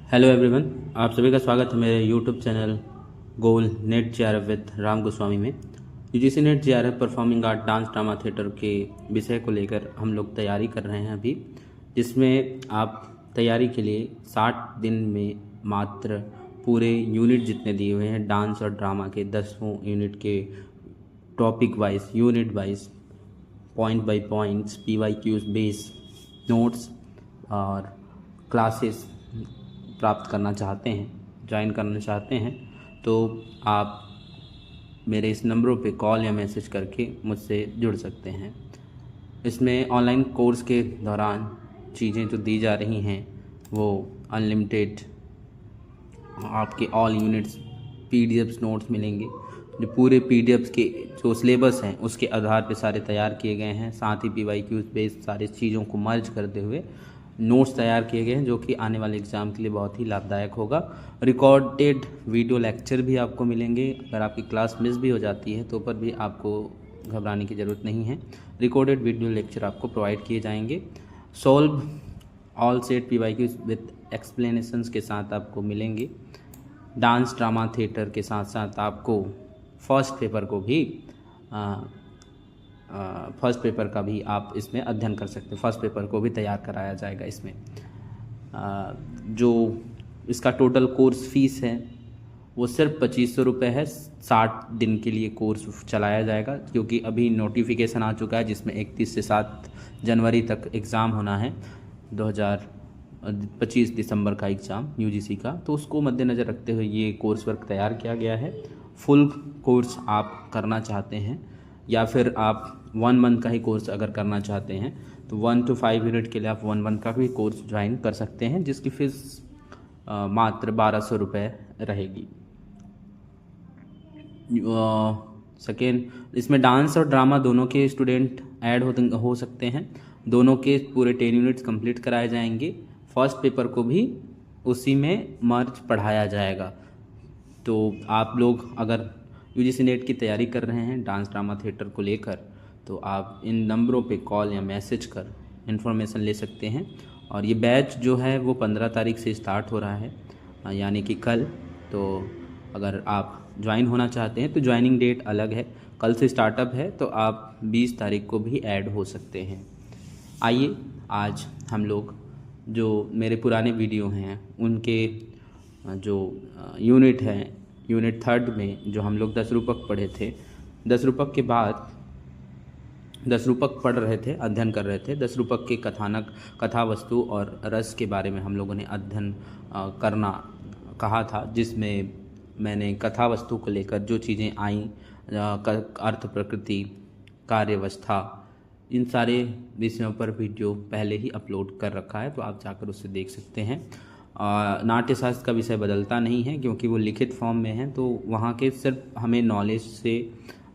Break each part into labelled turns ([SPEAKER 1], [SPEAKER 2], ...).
[SPEAKER 1] Hello everyone, आप सभी का स्वागत है मेरे YouTube channel goal NET JRF with Ram Goswami में। UGC NET JRF performing art dance drama theatre के विषय को लेकर हम लोग तैयारी कर रहे हैं अभी, जिसमें आप तैयारी के लिए 60 दिन में मात्र पूरे यूनिट जितने दिए हुए हैं डांस और ड्रामा के 10 यूनिट के topic wise, unit wise, point by points, PYQs base notes और क्लासेस प्राप्त करना चाहते हैं, ज्वाइन करना चाहते हैं, तो आप मेरे इस नंबरों पे कॉल या मैसेज करके मुझसे जुड़ सकते हैं। इसमें ऑनलाइन कोर्स के दौरान चीज़ें जो दी जा रही हैं वो अनलिमिटेड आपके ऑल यूनिट्स PDFs नोट्स मिलेंगे, जो पूरे PDFs के जो सिलेबस हैं उसके आधार पे सारे तैयार किए गए हैं। साथ ही PYQs बेस्ड सारी चीज़ों को मर्ज करते हुए नोट्स तैयार किए गए हैं, जो कि आने वाले एग्ज़ाम के लिए बहुत ही लाभदायक होगा। रिकॉर्डेड वीडियो लेक्चर भी आपको मिलेंगे। अगर आपकी क्लास मिस भी हो जाती है तो पर भी आपको घबराने की ज़रूरत नहीं है, रिकॉर्डेड वीडियो लेक्चर आपको प्रोवाइड किए जाएंगे। Solve all set PYQs with explanations के साथ आपको मिलेंगे। डांस ड्रामा थिएटर के साथ साथ आपको फर्स्ट पेपर का भी आप इसमें अध्ययन कर सकते हैं। फर्स्ट पेपर को भी तैयार कराया जाएगा इसमें। जो इसका टोटल कोर्स फीस है वो सिर्फ 2500 रुपये है। 60 दिन के लिए कोर्स चलाया जाएगा, क्योंकि अभी नोटिफिकेशन आ चुका है जिसमें 31 से 7 जनवरी तक एग्ज़ाम होना है, 2025 दिसंबर का एग्ज़ाम यूजीसी का। तो उसको मद्देनज़र रखते हुए ये कोर्स वर्क तैयार किया गया है। फुल कोर्स आप करना चाहते हैं या फिर आप 1 मंथ का ही कोर्स अगर करना चाहते हैं तो 1 to 5 यूनिट के लिए आप 1 मंथ का भी कोर्स ज्वाइन कर सकते हैं, जिसकी फ़ीस मात्र 1200 रुपये रहेगी। सेकेंड, इसमें डांस और ड्रामा दोनों के स्टूडेंट ऐड हो सकते हैं। दोनों के पूरे 10 यूनिट्स कंप्लीट कराए जाएंगे। फर्स्ट पेपर को भी उसी में मर्ज पढ़ाया जाएगा। तो आप लोग अगर यूजीसी नेट की तैयारी कर रहे हैं डांस ड्रामा थिएटर को लेकर, तो आप इन नंबरों पे कॉल या मैसेज कर इन्फॉर्मेशन ले सकते हैं। और ये बैच जो है वो 15 तारीख से स्टार्ट हो रहा है, यानी कि कल। तो अगर आप ज्वाइन होना चाहते हैं तो ज्वाइनिंग डेट अलग है, कल से स्टार्टअप है, तो आप 20 तारीख को भी ऐड हो सकते हैं। आइए आज हम लोग जो मेरे पुराने वीडियो हैं उनके जो यूनिट हैं, यूनिट 3 में जो हम लोग 10 रूपक पढ़े थे, 10 रूपक के बाद 10 रूपक पढ़ रहे थे, अध्ययन कर रहे थे। 10 रूपक के कथानक, कथा वस्तु और रस के बारे में हम लोगों ने अध्ययन करना कहा था, जिसमें मैंने कथा वस्तु को लेकर जो चीज़ें आईं, अर्थ, प्रकृति, कार्यावस्था, इन सारे विषयों पर वीडियो पहले ही अपलोड कर रखा है, तो आप जाकर उससे देख सकते हैं। नाट्यशास्त्र का विषय बदलता नहीं है क्योंकि वो लिखित फॉर्म में है, तो वहाँ के सिर्फ हमें नॉलेज से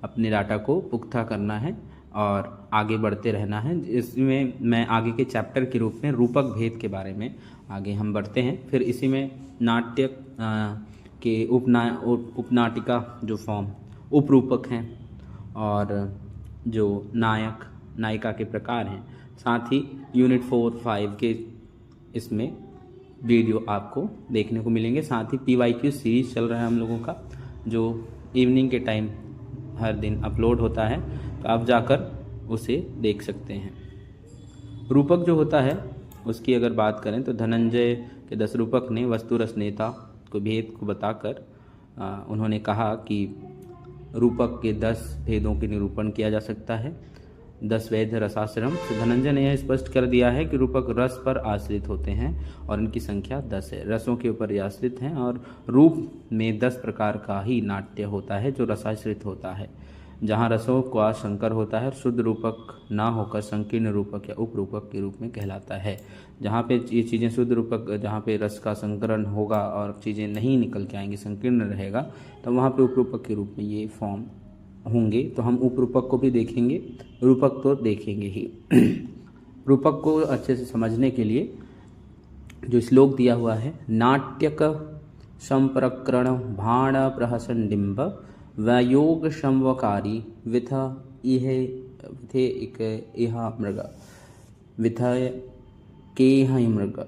[SPEAKER 1] अपने डाटा को पुख्ता करना है और आगे बढ़ते रहना है। इसमें मैं आगे के चैप्टर के रूप में रूपक भेद के बारे में आगे हम बढ़ते हैं। फिर इसी में नाट्य के उपनाटिका जो फॉर्म, उपरूपक हैं, और जो नायक नायिका के प्रकार हैं, साथ ही यूनिट 4-5 के इसमें वीडियो आपको देखने को मिलेंगे। साथ ही PYQ सीरीज़ चल रहा है हम लोगों का, जो इवनिंग के टाइम हर दिन अपलोड होता है, तो आप जाकर उसे देख सकते हैं। रूपक जो होता है उसकी अगर बात करें तो धनंजय के 10 रूपक ने वस्तु रस नेता को भेद को बताकर उन्होंने कहा कि रूपक के 10 भेदों के निरूपण किया जा सकता है। 10 वैध रसाश्रम। तो धनंजय ने यह स्पष्ट कर दिया है कि रूपक रस पर आश्रित होते हैं और इनकी संख्या 10 है। रसों के ऊपर ये आश्रित हैं और रूप में 10 प्रकार का ही नाट्य होता है जो रसाश्रित होता है, जहाँ रसों का संकर होता है। शुद्ध रूपक ना होकर संकीर्ण रूपक या उपरूपक के रूप में कहलाता है। जहाँ पे ये चीज़ें शुद्ध रूपक, जहाँ पे रस का संकरण होगा और चीज़ें नहीं निकल के आएंगी, संकीर्ण रहेगा, तो वहाँ पे उपरूपक के रूप में ये फॉर्म होंगे। तो हम उपरूपक को भी देखेंगे, रूपक तो देखेंगे ही। रूपक को अच्छे से समझने के लिए जो श्लोक दिया हुआ है, नाट्यक संप्रकरण भाण प्रहसन डिम्ब वयोग संवकारी विथ विथे इह मृग विथ के मृग,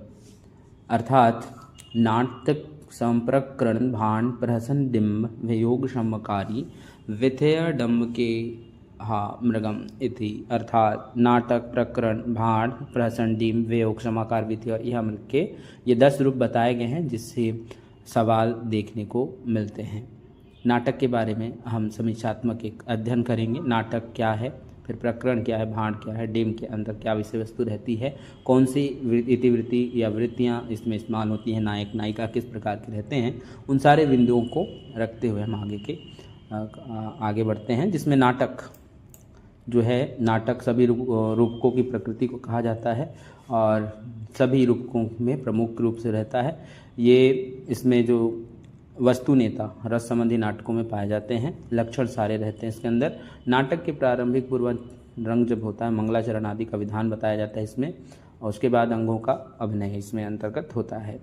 [SPEAKER 1] अर्थात नाटक संप्रकरण भाण प्रहसन डिम्ब वियोग समकारी विथेय डम्ब के हा मृगम इति, अर्थात नाटक, प्रकरण, भाण, प्रहसन, डिम्ब, वियोग, समाकार, विथेय और यह मृग के ये 10 रूप बताए गए हैं जिससे सवाल देखने को मिलते हैं। नाटक के बारे में हम समीक्षात्मक एक अध्ययन करेंगे। नाटक क्या है, फिर प्रकरण क्या है, भाण क्या है, डिम्ब के अंदर क्या विषय वस्तु रहती है, कौन सी इतिवृत्ति या वृत्तियाँ इसमें इस्तेमाल होती हैं, नायक नायिका किस प्रकार के रहते हैं, उन सारे बिंदुओं को रखते हुए हम आगे बढ़ते हैं। जिसमें नाटक जो है, नाटक सभी रूपकों की प्रकृति को कहा जाता है और सभी रूपकों में प्रमुख रूप से रहता है। ये इसमें जो वस्तु नेता रस संबंधी नाटकों में पाए जाते हैं, लक्षण सारे रहते हैं इसके अंदर। नाटक के प्रारंभिक पूर्व रंग जब होता है, मंगलाचरण आदि का विधान बताया जाता है इसमें, और उसके बाद अंगों का अभिनय इसमें अंतर्गत होता है।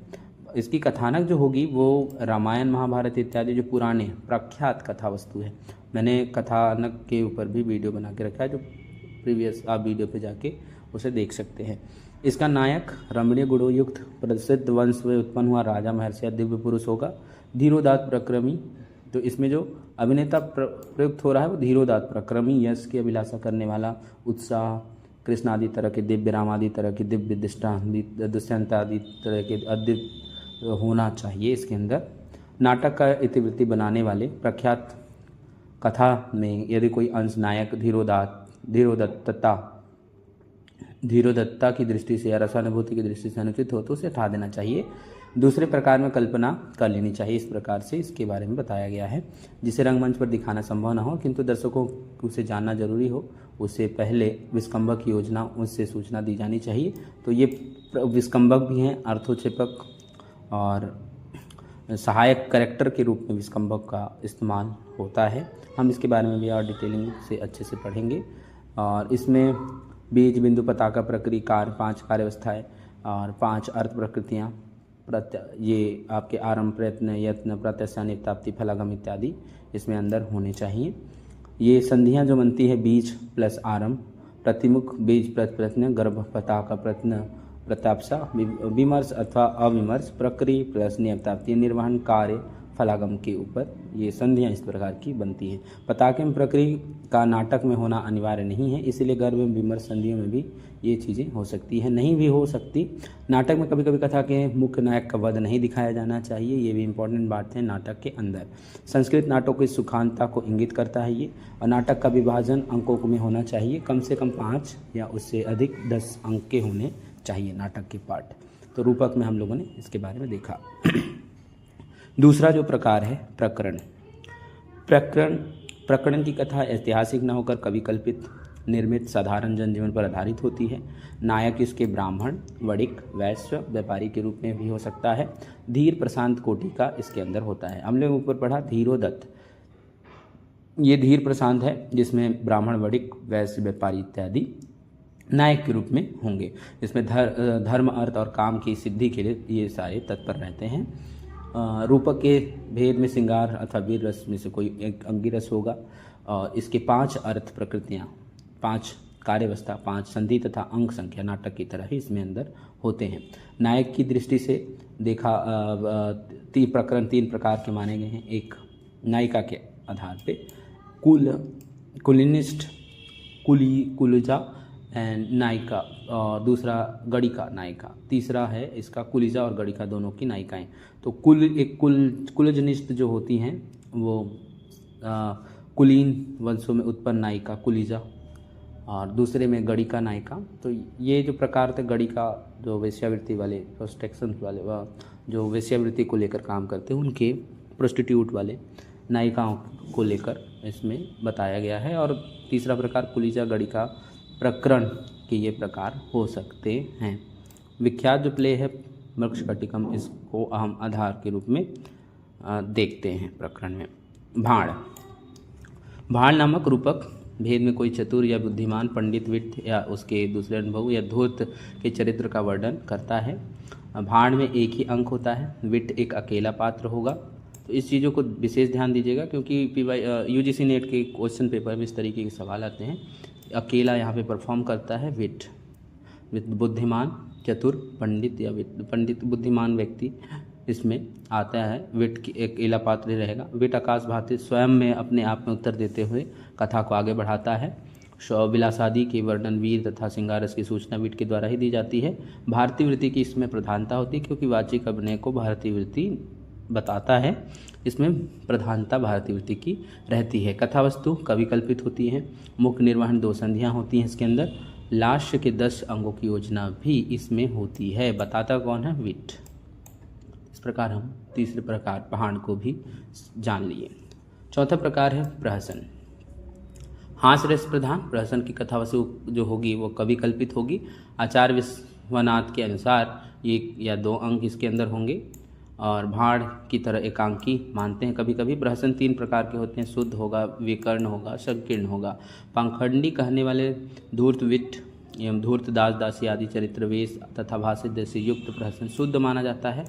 [SPEAKER 1] इसकी कथानक जो होगी वो रामायण, महाभारत इत्यादि जो पुराने प्रख्यात कथा वस्तु है। मैंने कथानक के ऊपर भी वीडियो बना के रखा है, जो प्रीवियस आप वीडियो पे जाके उसे देख सकते हैं। इसका नायक रमणीय गुणों युक्त प्रसिद्ध वंश में उत्पन्न हुआ राजा महर्षि या दिव्य पुरुष होगा। धीरोदात प्रक्रमी, तो इसमें जो अभिनेता प्रयुक्त हो रहा है वो धीरोदात प्रक्रमी, यश की अभिलाषा करने वाला, उत्साह, कृष्ण आदि तरह के दिव्य, राम आदि तरह के दिव्य, दुष्यंत आदि तरह के अदिव्य होना चाहिए इसके अंदर। नाटक का इतिवृत्ति बनाने वाले प्रख्यात कथा में यदि कोई अंश नायक धीरोदत्ता की दृष्टि से या रसानुभूति की दृष्टि से अनुचित हो तो उसे हटा देना चाहिए। दूसरे प्रकार में कल्पना कर लेनी चाहिए। इस प्रकार से इसके बारे में बताया गया है, जिसे रंगमंच पर दिखाना संभव ना हो किंतु दर्शकों को उसे जानना जरूरी हो, उससे पहले विस्कंभक योजना उससे सूचना दी जानी चाहिए। तो ये विस्कंभक भी हैं, अर्थोक्षेपक और सहायक कैरेक्टर के रूप में विस्कंभक का इस्तेमाल होता है। हम इसके बारे में भी और डिटेलिंग से अच्छे से पढ़ेंगे। और इसमें बीज, बिंदु, पताका, प्रक्रिया, कार्य, 5 कार्यावस्थाएँ और 5 अर्थ प्रकृतियाँ, ये आपके आरंभ, प्रयत्न, यत्न, प्रत्यस्या, निप्ताप्ति, फलागम इत्यादि इसमें अंदर होने चाहिए। ये संधियाँ जो बनती है, बीज प्लस आरंभ, प्रतिमुख, बीज प्लस प्रयत्न, गर्भ, पताका, प्रयत्न, प्रत्यापसा, विमर्श अथवा अविमर्श, प्रक्रिया प्लस नियताप्ति, निर्वहन, कार्य, फलागम के ऊपर ये संधियाँ इस प्रकार की बनती हैं। पताके में प्रक्रिया का नाटक में होना अनिवार्य नहीं है, इसीलिए गर्भ में विमर्श संधियों में भी ये चीज़ें हो सकती हैं, नहीं भी हो सकती। नाटक में कभी कभी कथा के मुख्य नायक का वध नहीं दिखाया जाना चाहिए, ये भी इम्पोर्टेंट बात है नाटक के अंदर। संस्कृत नाटकों की सुखांतता को इंगित करता है ये, और नाटक का विभाजन अंकों में होना चाहिए, कम से कम 5 या उससे अधिक 10 अंक के होने चाहिए नाटक के पार्ट। तो रूपक में हम लोगों ने इसके बारे में देखा। दूसरा जो प्रकार है प्रकरण। प्रकरण की कथा ऐतिहासिक न होकर कवि कल्पित, निर्मित, साधारण जनजीवन पर आधारित होती है। नायक इसके ब्राह्मण, वणिक, वैश्य, व्यापारी के रूप में भी हो सकता है। धीर प्रशांत कोटि का इसके अंदर होता है। हमने ऊपर पढ़ा धीरोदत्त, ये धीर प्रशांत है जिसमें ब्राह्मण, वणिक, वैश्य, व्यापारी इत्यादि नायक के रूप में होंगे। इसमें धर्म, अर्थ और काम की सिद्धि के लिए ये सारे तत्पर रहते हैं। रूपक के भेद में श्रृंगार अथवा वीर रस में से कोई एक अंगिरस होगा, और इसके 5 अर्थ प्रकृतियाँ, 5 कार्यावस्था, 5 संधि तथा अंक संख्या नाटक की तरह ही इसमें अंदर होते हैं। नायक की दृष्टि से देखा 3 प्रकार के माने गए हैं। एक नायिका के आधार पे कुलिनिस्ट, कुलिजा एंड नायिका, और दूसरा गणिका नायिका, तीसरा है इसका कुलिजा और गणिका दोनों की नायिकाएं। तो कुलजनिष्ठ जो होती हैं वो कुलीन वंशों में उत्पन्न नायिका कुलिजा, और दूसरे में गणिका नायिका। तो ये जो प्रकार थे, गणिका जो वेश्यावृत्ति वाले, प्रोस्टेक्शन वाले, जो वेश्यावृत्ति को लेकर काम करते हैं, उनके प्रोस्टिट्यूट वाले नायिकाओं को लेकर इसमें बताया गया है। और तीसरा प्रकार कुलिजा, गणिका, प्रकरण के ये प्रकार हो सकते हैं। विख्यात जो प्ले है मृक्षकटिकम, इसको अहम आधार के रूप में देखते हैं प्रकरण में। भाण नामक रूपक भेद में कोई चतुर या बुद्धिमान पंडित, वित्त या उसके दूसरे अनुभव या धूर्त के चरित्र का वर्णन करता है। भाण में एक ही अंक होता है, वित्त एक अकेला पात्र होगा। तो इस चीज़ों को विशेष ध्यान दीजिएगा, क्योंकि UGC नेट के क्वेश्चन पेपर में इस तरीके के सवाल आते हैं। अकेला यहाँ पे परफॉर्म करता है वित्त बुद्धिमान, चतुर, पंडित या पंडित बुद्धिमान व्यक्ति, इसमें आता है। विट की एक इला पात्र रहेगा। विट आकाश भांति स्वयं में अपने आप में उत्तर देते हुए कथा को आगे बढ़ाता है। विलासादि के वर्णन वीर तथा श्रृंगारस की सूचना विट के द्वारा ही दी जाती है। भारतीय वृत्ति की इसमें प्रधानता होती है क्योंकि वाचिक अभिनय को भारतीय वृत्ति बताता है। इसमें प्रधानता भारतीय वृत्ति की रहती है। कथा वस्तु कवि कल्पित होती है। मुख्य निर्वहन 2 संधियाँ होती हैं इसके अंदर। लास्य के 10 अंगों की योजना भी इसमें होती है। बताता कौन है? विट। इस प्रकार हम तीसरे प्रकार पहाड़ को भी जान लिए। चौथा प्रकार है प्रहसन। हास्य रस प्रधान प्रहसन की कथा वस्तु जो होगी वो कवि कल्पित होगी। आचार्य विश्वनाथ के अनुसार 1 या 2 अंक इसके अंदर होंगे और भाड़ की तरह एकांकी मानते हैं कभी कभी। प्रहसन 3 प्रकार के होते हैं। शुद्ध होगा, विकर्ण होगा, संकीर्ण होगा। पाखंडी कहने वाले धूर्त विट एवं धूर्त दास दासी आदि चरित्र वेश तथा भाष्य से युक्त प्रहसन शुद्ध माना जाता है।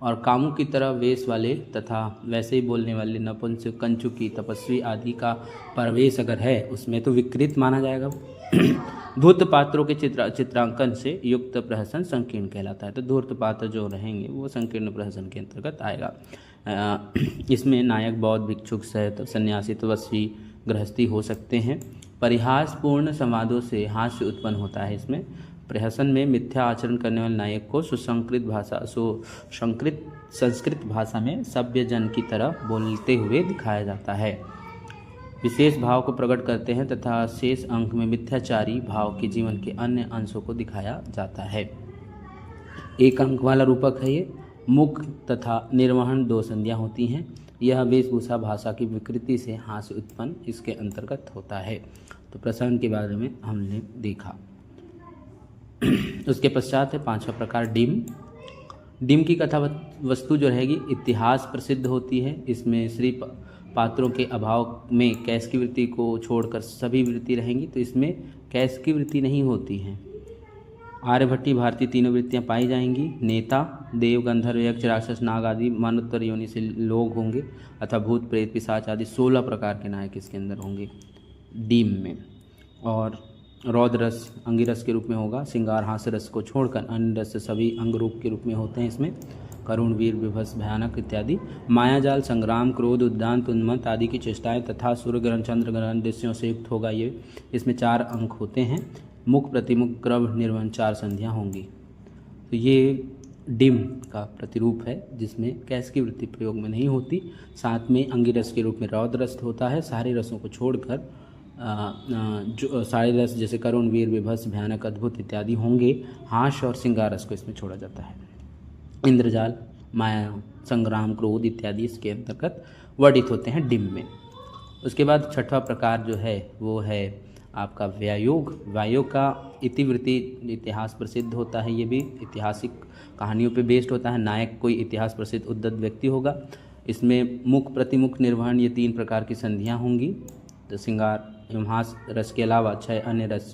[SPEAKER 1] और कामों की तरह वेश वाले तथा वैसे ही बोलने वाले नपुंसक, कंचुकी, तपस्वी आदि का प्रवेश अगर है उसमें तो विकृत माना जाएगा। धूर्त पात्रों के चित्रांकन से युक्त प्रहसन संकीर्ण कहलाता है। तो धूर्त पात्र जो रहेंगे वो संकीर्ण प्रहसन के अंतर्गत आएगा। इसमें नायक बौद्ध, भिक्षुक, सहित सन्यासी, तपस्वी, गृहस्थी हो सकते हैं। परिहासपूर्ण संवादों से हास्य उत्पन्न होता है। इसमें प्रहसन में मिथ्या आचरण करने वाले नायक को संस्कृत भाषा में सभ्य जन की तरह बोलते हुए दिखाया जाता है। विशेष भाव को प्रकट करते हैं तथा शेष अंक में मिथ्याचारी भाव के जीवन के अन्य अंशों को दिखाया जाता है। 1 अंक वाला रूपक है ये। मुख तथा निर्वहन 2 संधियाँ होती हैं। यह वेशभूषा भाषा की विकृति से हास्य उत्पन्न इसके अंतर्गत होता है। तो प्रसंग के बारे में हमने देखा। उसके पश्चात है 5वां प्रकार डिम। डिम की कथा वस्तु जो रहेगी इतिहास प्रसिद्ध होती है। इसमें श्री पात्रों के अभाव में कैश की वृत्ति को छोड़कर सभी वृत्ति रहेंगी। तो इसमें कैश की वृत्ति नहीं होती है। आर्यभट्टी भारतीय तीनों वृत्तियां पाई जाएंगी। नेता देव, गंधर्व, यक्ष, राक्षस, नाग आदि मनुत्तर योनि से लोग होंगे अथवा भूत प्रेत पिशाच आदि 16 प्रकार के नायक इसके अंदर होंगे डीम में। और रौद्र रस अंगिरस के रूप में होगा। श्रृंगार हास्य रस को छोड़कर अन्य रस सभी अंग रूप के रूप में होते हैं। इसमें करुण, वीर, विभत्स, भयानक इत्यादि। मायाजाल, संग्राम, क्रोध, उद्दांत, उन्मत्त आदि की चेष्टाएं तथा सूर्य ग्रहण, चंद्र ग्रहण दृश्यों से युक्त होगा ये। इसमें 4 अंक होते हैं। मुख, प्रतिमुख, क्रव, निर्वहन 4 संधियाँ होंगी। तो ये डिम का प्रतिरूप है जिसमें कैश की वृत्ति प्रयोग में नहीं होती। साथ में अंगिरस के रूप में रौद्र रस होता है। सारे रसों को छोड़कर जो सारे रस जैसे करुण, वीर, विभत्स, भयानक, अद्भुत इत्यादि होंगे। हास्य और श्रृंगार रस को इसमें छोड़ा जाता है। इंद्रजाल, माया, संग्राम, क्रोध इत्यादि इसके अंतर्गत वर्णित होते हैं डिम में। उसके बाद 6वां प्रकार जो है वो है आपका व्यायोग। व्यायोग का इतिवृत्ति इतिहास प्रसिद्ध होता है। ये भी ऐतिहासिक कहानियों पे बेस्ड होता है। नायक कोई इतिहास प्रसिद्ध उद्दत व्यक्ति होगा। इसमें मुख, प्रतिमुख, निर्वहन ये 3 प्रकार की संधियाँ होंगी। तो श्रृंगार एवं हास्य रस के अलावा 6 अन्य रस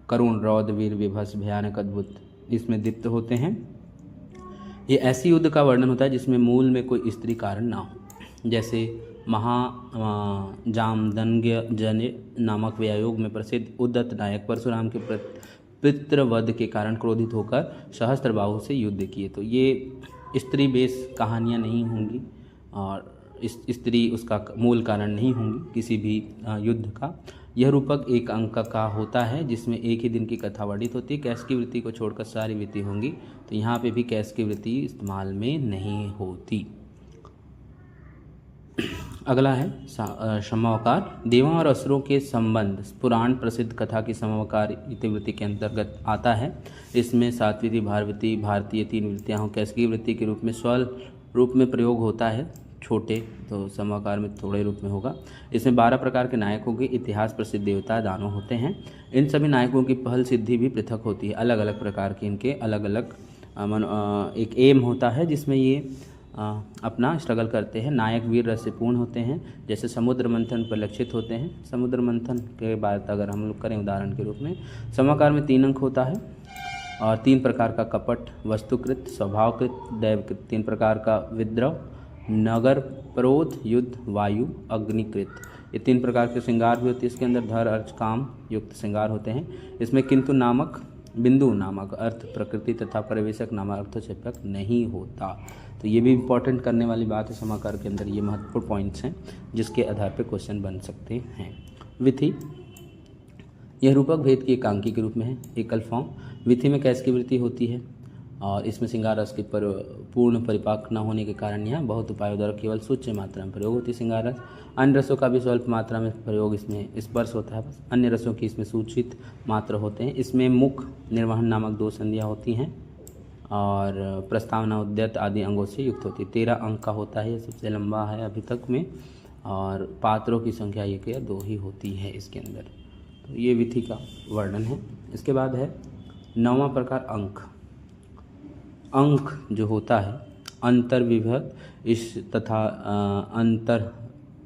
[SPEAKER 1] करुण, रौद्र, वीर, विभत्स, भयानक, अद्भुत इसमें दीप्त होते हैं। ये ऐसी युद्ध का वर्णन होता है जिसमें मूल में कोई स्त्री कारण ना हो। जैसे जामदग्नि जने नामक व्यायोग में प्रसिद्ध उद्दत नायक परशुराम के पितृवध के कारण क्रोधित होकर सहस्त्रबाहु से युद्ध किए। तो ये स्त्री बेस कहानियाँ नहीं होंगी और स्त्री उसका मूल कारण नहीं होंगी किसी भी युद्ध का। यह रूपक 1 अंक का होता है जिसमें एक ही दिन की कथा वर्णित होती है। कैश की वृत्ति को छोड़कर सारी वृत्ति होंगी। तो यहाँ पे भी कैश की वृत्ति इस्तेमाल में नहीं होती। अगला है समवाकार। देवों और असुरों के संबंध पुराण प्रसिद्ध कथा की समवाकार इतिवृत्ति के अंतर्गत आता है। इसमें सात्विकी, भारवती, भारतीय 3 वृत्तियाँ हों। कैश की वृत्ति के रूप में स्वर रूप में प्रयोग होता है छोटे, तो समवाकार में थोड़े रूप में होगा। इसमें 12 प्रकार के नायकों के इतिहास प्रसिद्ध देवता दानव होते हैं। इन सभी नायकों की पहल सिद्धि भी पृथक होती है। अलग अलग प्रकार के इनके अलग अलग एक एम होता है जिसमें ये अपना स्ट्रगल करते हैं। नायक वीर रस से पूर्ण होते हैं। जैसे समुद्र मंथन पर लक्षित होते हैं। समुद्र मंथन के बाद अगर हम लोग करें उदाहरण के रूप में, समवाकार में 3 अंक होता है और 3 प्रकार का कपट, वस्तुकृत, स्वभावकृत, दैवकृत, 3 प्रकार का विद्रव, नगर, क्रोध, युद्ध, वायु, अग्निकृत। ये 3 प्रकार के श्रृंगार भी होते हैं। इसके अंदर धर, अर्च, काम युक्त श्रृंगार होते हैं। इसमें किंतु नामक बिंदु नामक अर्थ प्रकृति तथा परिवेशक नामक अर्थक्षेपक नहीं होता। तो ये भी इंपॉर्टेंट करने वाली बात है समाकार के अंदर, ये महत्वपूर्ण पॉइंट्स हैं जिसके आधार पर क्वेश्चन बन सकते हैं। विधि, यह रूपक भेद की एकांकी के रूप में है। एकल फॉर्म, विधि में कैश की वृत्ति होती है और इसमें श्रृंगार रस के पूर्ण परिपाक न होने के कारण यह बहुत उपायों द्वारा केवल सूच्य मात्रा में प्रयोग होती है श्रृंगार रस। अन्य रसों का भी स्वल्प मात्रा में प्रयोग इसमें स्पर्श होता है, बस अन्य रसों की इसमें सूचित मात्र होते हैं। इसमें मुख निर्वहन नामक 2 संधियाँ होती हैं और प्रस्तावना उद्यत आदि अंगों से युक्त होती है। 13 अंक का होता है, ये सबसे लंबा है अभी तक में, और पात्रों की संख्या 1 या 2 ही होती है इसके अंदर। तो ये विधि का वर्णन है। इसके बाद है 9वां प्रकार अंक। अंक जो होता है अंतर विभक्त इस तथा अंतर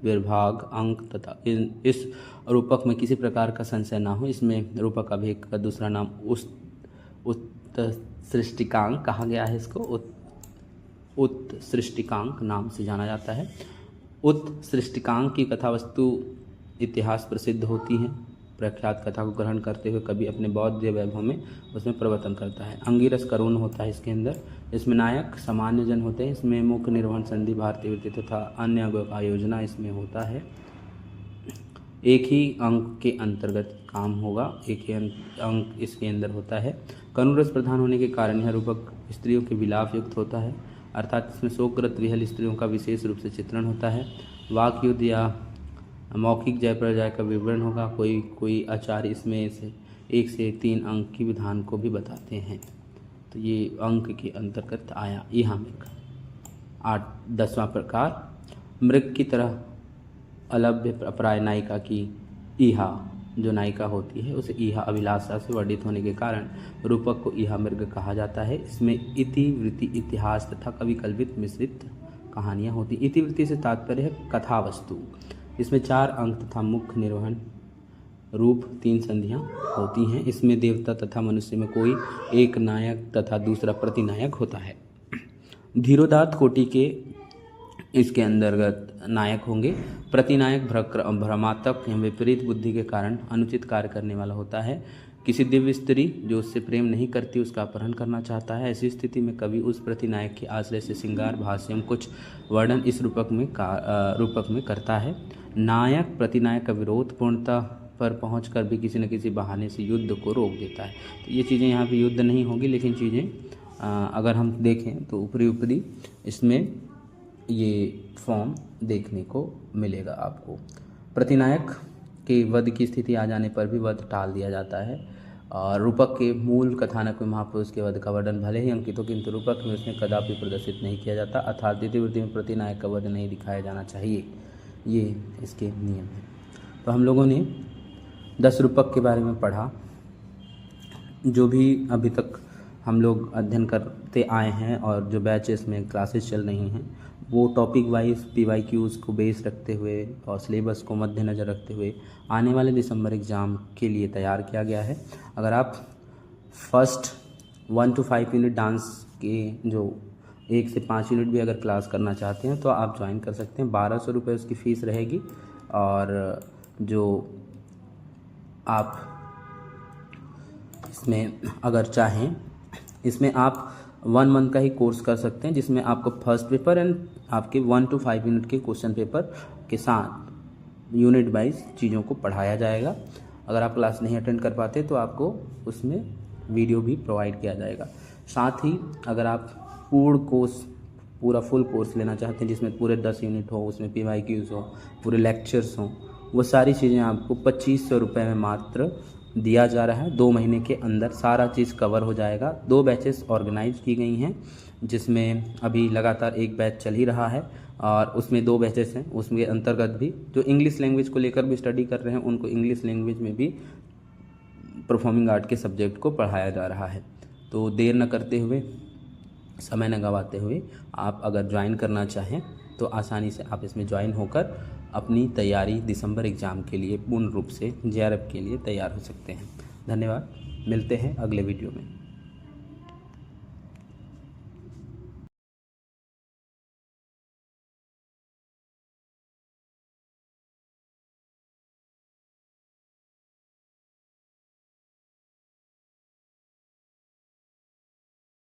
[SPEAKER 1] विभाग अंक तथा इस रूपक में किसी प्रकार का संशय ना हो। इसमें रूपक अभिक का दूसरा नाम उत्सृष्टिकांक कहा गया है। इसको उत्सृष्टिकांक नाम से जाना जाता है। उत्सृष्टिकांक की कथा वस्तु इतिहास प्रसिद्ध होती है। प्रख्यात कथा को ग्रहण करते हुए कभी अपने बौद्ध वैभव में उसमें प्रवर्तन करता है। अंगिरस करुण होता है इसके अंदर। इसमें नायक सामान्य जन होते हैं। इसमें मुख्य निर्वहन संधि भारतीय वृत्ति तथा अन्य अंगों का आयोजना इसमें होता है। एक ही अंक के अंतर्गत काम होगा, एक ही अंक इसके अंदर होता है। करुण रस प्रधान होने के कारण यह रूपक स्त्रियों के विलाप युक्त होता है, अर्थात इसमें शोकग्रस्त विहल स्त्रियों का विशेष रूप से चित्रण होता है। वाक युद्ध या मौखिक जय पराजय का विवरण होगा। कोई आचार्य इसमें से 1 से 3 अंक की विधान को भी बताते हैं। तो ये अंक के अंतर्गत आया। यहाँ मृग 10वां प्रकार, मृग की तरह अलभ्य अपराय नायिका की ईहा जो नायिका होती है उसे ईहा अभिलाषा से वर्णित होने के कारण रूपक को ईहा मृग कहा जाता है। इसमें इतिवृत्ति इतिहास तथा कवि कल्पित मिश्रित कहानियाँ होती। इतिवृत्ति से तात्पर्य है कथा वस्तु। इसमें 4 अंक तथा मुख्य निर्वहन रूप 3 संधियाँ होती हैं। इसमें देवता तथा मनुष्य में कोई एक नायक तथा दूसरा प्रतिनायक होता है। धीरोदात्त कोटि के इसके अंतर्गत नायक होंगे। प्रतिनायक भ्रमात्मक या विपरीत बुद्धि के कारण अनुचित कार्य करने वाला होता है। किसी दिव्य स्त्री जो उससे प्रेम नहीं करती उसका अपहरण करना चाहता है। ऐसी स्थिति में कवि उस प्रतिनायक के आश्रय से श्रृंगार भाष्य में कुछ वर्णन इस रूपक में करता है। नायक प्रतिनायक का विरोध पूर्णता पर पहुंचकर भी किसी न किसी बहाने से युद्ध को रोक देता है। तो ये चीज़ें यहाँ पे युद्ध नहीं होगी, लेकिन चीज़ें अगर हम देखें तो ऊपरी इसमें ये फॉर्म देखने को मिलेगा आपको। प्रतिनायक के वध की स्थिति आ जाने पर भी वध टाल दिया जाता है और रूपक के मूल कथानक में महापुरुष के वध का वर्णन भले ही अंकित हो, किंतु रूपक में उसने कदापि प्रदर्शित नहीं किया जाता, अर्थात द्वितीय वृत्ति में प्रतिनायक का वध नहीं दिखाया जाना चाहिए। ये इसके नियम हैं। तो हम लोगों ने 10 रूपक के बारे में पढ़ा। जो भी अभी तक हम लोग अध्ययन करते आए हैं और जो बैचेस में क्लासेस चल रही हैं वो टॉपिक वाइज PYQs को बेस रखते हुए और सिलेबस को मद्देनज़र रखते हुए आने वाले दिसंबर एग्ज़ाम के लिए तैयार किया गया है। अगर आप फर्स्ट 1 to 5 यूनिट डांस के जो 1 से 5 यूनिट भी अगर क्लास करना चाहते हैं तो आप ज्वाइन कर सकते हैं। 1200 रुपये उसकी फ़ीस रहेगी। और जो आप इसमें अगर चाहें इसमें आप 1 मंथ का ही कोर्स कर सकते हैं, जिसमें आपको फर्स्ट पेपर एंड आपके 1 to 5 यूनिट के क्वेश्चन पेपर के साथ यूनिट वाइज चीज़ों को पढ़ाया जाएगा। अगर आप क्लास नहीं अटेंड कर पाते तो आपको उसमें वीडियो भी प्रोवाइड किया जाएगा। साथ ही अगर आप पूरा फुल कोर्स लेना चाहते हैं जिसमें पूरे 10 यूनिट हो, उसमें PYQs हो, पूरे लेक्चर्स हों, वो सारी चीज़ें आपको 2500 रुपये में मात्र दिया जा रहा है। 2 महीने के अंदर सारा चीज़ कवर हो जाएगा। 2 बैचेस ऑर्गेनाइज की गई हैं जिसमें अभी लगातार एक बैच चल ही रहा है और उसमें 2 बैचेस हैं। उसके अंतर्गत भी जो इंग्लिश लैंग्वेज को लेकर भी स्टडी कर रहे हैं उनको इंग्लिश लैंग्वेज में भी परफॉर्मिंग आर्ट के सब्जेक्ट को पढ़ाया जा रहा है। तो देर न करते हुए, समय न गंवाते हुए आप अगर ज्वाइन करना चाहें तो आसानी से आप इसमें ज्वाइन होकर अपनी तैयारी दिसंबर एग्ज़ाम के लिए पूर्ण रूप से JRF के लिए तैयार हो सकते हैं। धन्यवाद। मिलते हैं अगले वीडियो में।